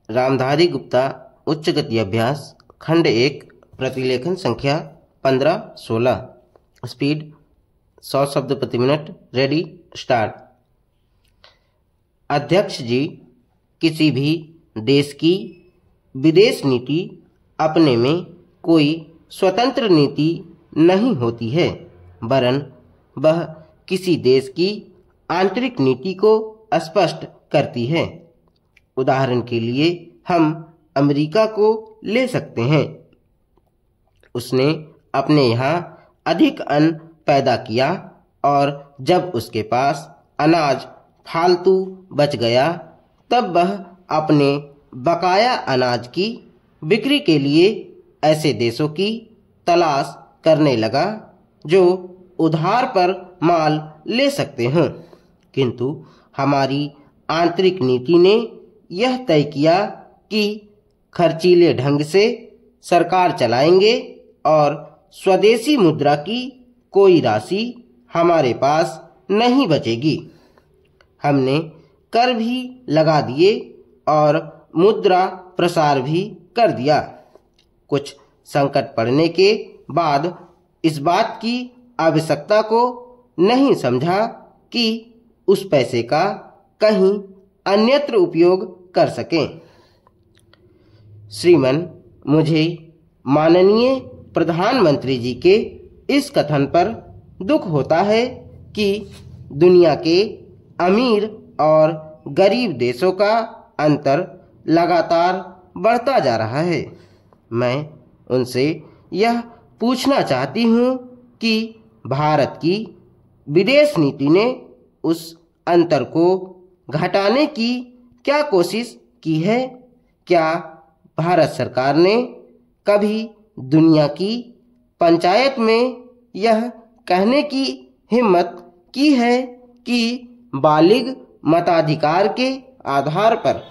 रामधारी गुप्ता उच्च गति अभ्यास खंड 1 प्रतिलेखन संख्या 15-16 स्पीड 100 शब्द प्रति मिनट। Ready start. अध्यक्ष जी, किसी भी देश की विदेश नीति अपने में कोई स्वतंत्र नीति नहीं होती है, वरन वह किसी देश की आंतरिक नीति को स्पष्ट करती है। उदाहरण के लिए हम अमेरिका को ले सकते हैं। उसने अपने यहाँ अधिक अन्न पैदा किया और जब उसके पास अनाज फालतू बच गया, तब वह अपने बकाया अनाज की बिक्री के लिए ऐसे देशों की तलाश करने लगा जो उधार पर माल ले सकते हों। किंतु हमारी आंतरिक नीति ने यह तय किया कि खर्चीले ढंग से सरकार चलाएंगे और स्वदेशी मुद्रा की कोई राशि हमारे पास नहीं बचेगी। हमने कर भी लगा दिए और मुद्रा प्रसार भी कर दिया। कुछ संकट पड़ने के बाद इस बात की आवश्यकता को नहीं समझा कि उस पैसे का कहीं अन्यत्र उपयोग कर सकें। श्रीमान, मुझे माननीय प्रधानमंत्री जी के इस कथन पर दुख होता है कि दुनिया के अमीर और गरीब देशों का अंतर लगातार बढ़ता जा रहा है। मैं उनसे यह पूछना चाहती हूँ कि भारत की विदेश नीति ने उस अंतर को घटाने की क्या कोशिश की है? क्या भारत सरकार ने कभी दुनिया की पंचायत में यह कहने की हिम्मत की है कि बालिग मताधिकार के आधार पर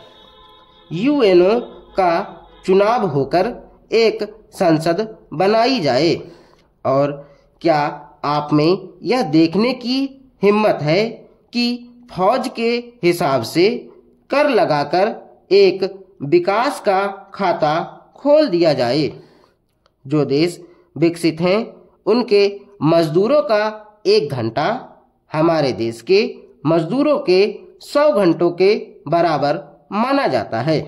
यूएनओ का चुनाव होकर एक संसद बनाई जाए? और क्या आप में यह देखने की हिम्मत है कि फौज के हिसाब से कर लगाकर एक विकास का खाता खोल दिया जाए? जो देश विकसित हैं उनके मजदूरों का 1 घंटा हमारे देश के मजदूरों के 100 घंटों के बराबर माना जाता है।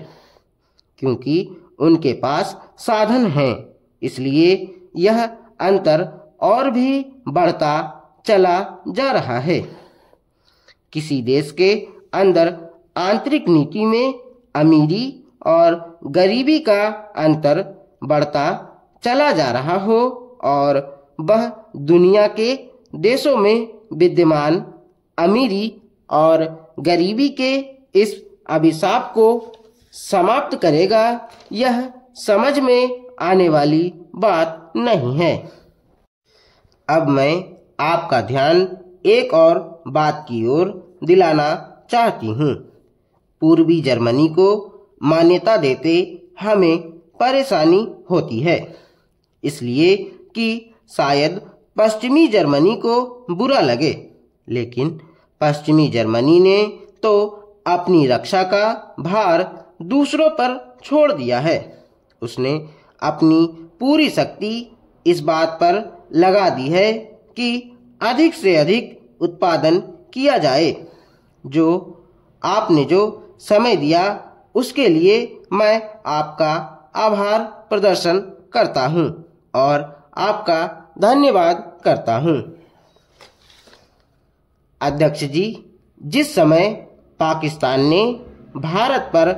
क्योंकि उनके पास साधन हैं, इसलिए यह अंतर और भी बढ़ता चला जा रहा है। किसी देश के अंदर आंतरिक नीति में अमीरी और गरीबी का अंतर बढ़ता चला जा रहा हो और वह दुनिया के देशों में विद्यमान अमीरी और गरीबी के इस अभिशाप को समाप्त करेगा, यह समझ में आने वाली बात नहीं है। अब मैं आपका ध्यान एक और बात की ओर दिलाना चाहती हूँ। पूर्वी जर्मनी को मान्यता देते हमें परेशानी होती है, इसलिए कि शायद पश्चिमी जर्मनी को बुरा लगे। लेकिन पश्चिमी जर्मनी ने तो अपनी रक्षा का भार दूसरों पर छोड़ दिया है। उसने अपनी पूरी शक्ति इस बात पर लगा दी है कि अधिक से अधिक उत्पादन किया जाए। जो आपने जो समय दिया उसके लिए मैं आपका आभार प्रदर्शन करता हूँ और आपका धन्यवाद करता हूँ। अध्यक्ष जी, जिस समय पाकिस्तान ने भारत पर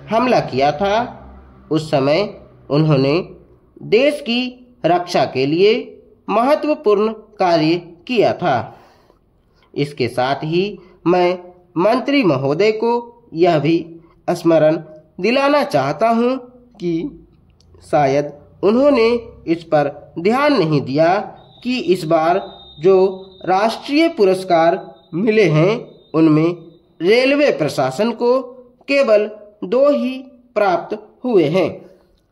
हमला किया था, उस समय उन्होंने देश की रक्षा के लिए महत्वपूर्ण कार्य किया था। इसके साथ ही मैं मंत्री महोदय को यह भी स्मरण दिलाना चाहता हूँ कि शायद उन्होंने इस पर ध्यान नहीं दिया कि इस बार जो राष्ट्रीय पुरस्कार मिले हैं उनमें रेलवे प्रशासन को केवल 2 ही प्राप्त हुए हैं,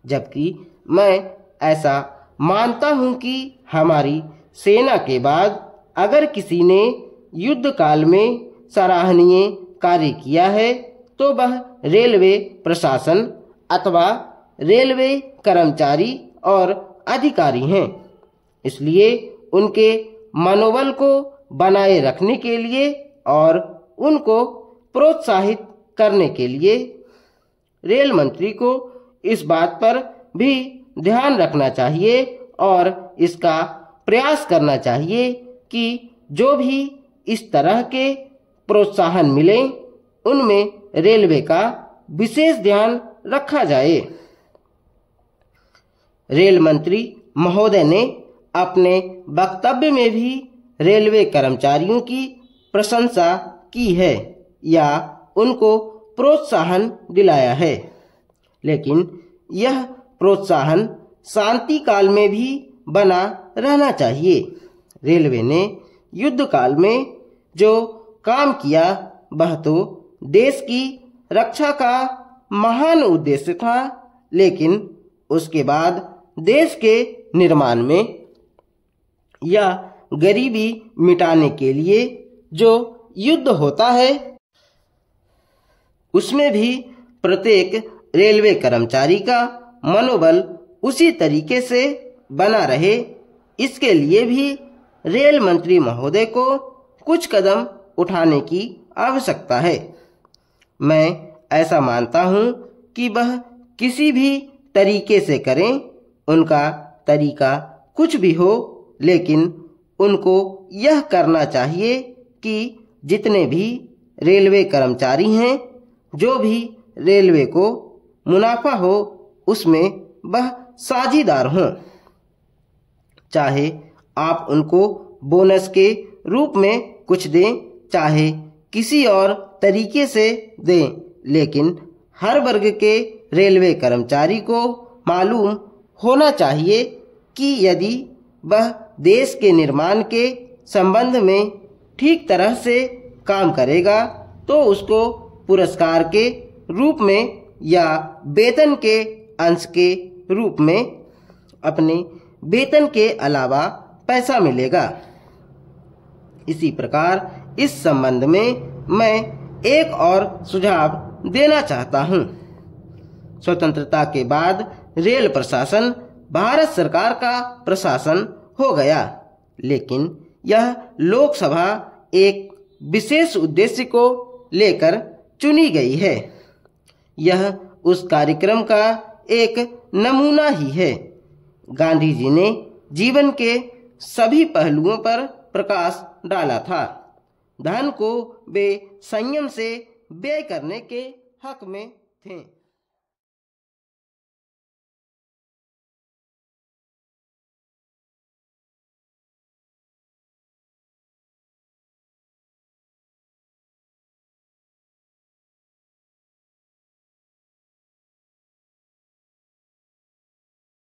जबकि मैं ऐसा मानता हूं कि हमारी सेना के बाद अगर किसी ने युद्ध काल में सराहनीय कार्य किया है तो वह रेलवे प्रशासन अथवा रेलवे कर्मचारी और अधिकारी हैं। इसलिए उनके मनोबल को बनाए रखने के लिए और उनको प्रोत्साहित करने के लिए रेल मंत्री को इस बात पर भी ध्यान रखना चाहिए और इसका प्रयास करना चाहिए कि जो भी इस तरह के प्रोत्साहन मिले उनमें रेलवे का विशेष ध्यान रखा जाए। रेल मंत्री महोदय ने अपने वक्तव्य में भी रेलवे कर्मचारियों की प्रशंसा की है या उनको प्रोत्साहन दिलाया है, लेकिन यह प्रोत्साहन शांति काल में भी बना रहना चाहिए। रेलवे ने युद्ध काल में जो काम किया वह तो देश की रक्षा का महान उद्देश्य था, लेकिन उसके बाद देश के निर्माण में या गरीबी मिटाने के लिए जो युद्ध होता है उसमें भी प्रत्येक रेलवे कर्मचारी का मनोबल उसी तरीके से बना रहे, इसके लिए भी रेल मंत्री महोदय को कुछ कदम उठाने की आवश्यकता है। मैं ऐसा मानता हूं कि वह किसी भी तरीके से करें, उनका तरीका कुछ भी हो, लेकिन उनको यह करना चाहिए कि जितने भी रेलवे कर्मचारी हैं, जो भी रेलवे को मुनाफा हो उसमें वह साझीदार हों। चाहे आप उनको बोनस के रूप में कुछ दें, चाहे किसी और तरीके से दें, लेकिन हर वर्ग के रेलवे कर्मचारी को मालूम होना चाहिए कि यदि वह देश के निर्माण के संबंध में ठीक तरह से काम करेगा तो उसको पुरस्कार के रूप में या वेतन के अंश के रूप में अपने वेतन के अलावा पैसा मिलेगा। इसी प्रकार इस संबंध में मैं एक और सुझाव देना चाहता हूं। स्वतंत्रता के बाद रेल प्रशासन भारत सरकार का प्रशासन हो गया, लेकिन यह लोकसभा एक विशेष उद्देश्य को लेकर चुनी गई है। यह उस कार्यक्रम का एक नमूना ही है। गांधी जी ने जीवन के सभी पहलुओं पर प्रकाश डाला था। धन को वे संयम से व्यय करने के हक में थे।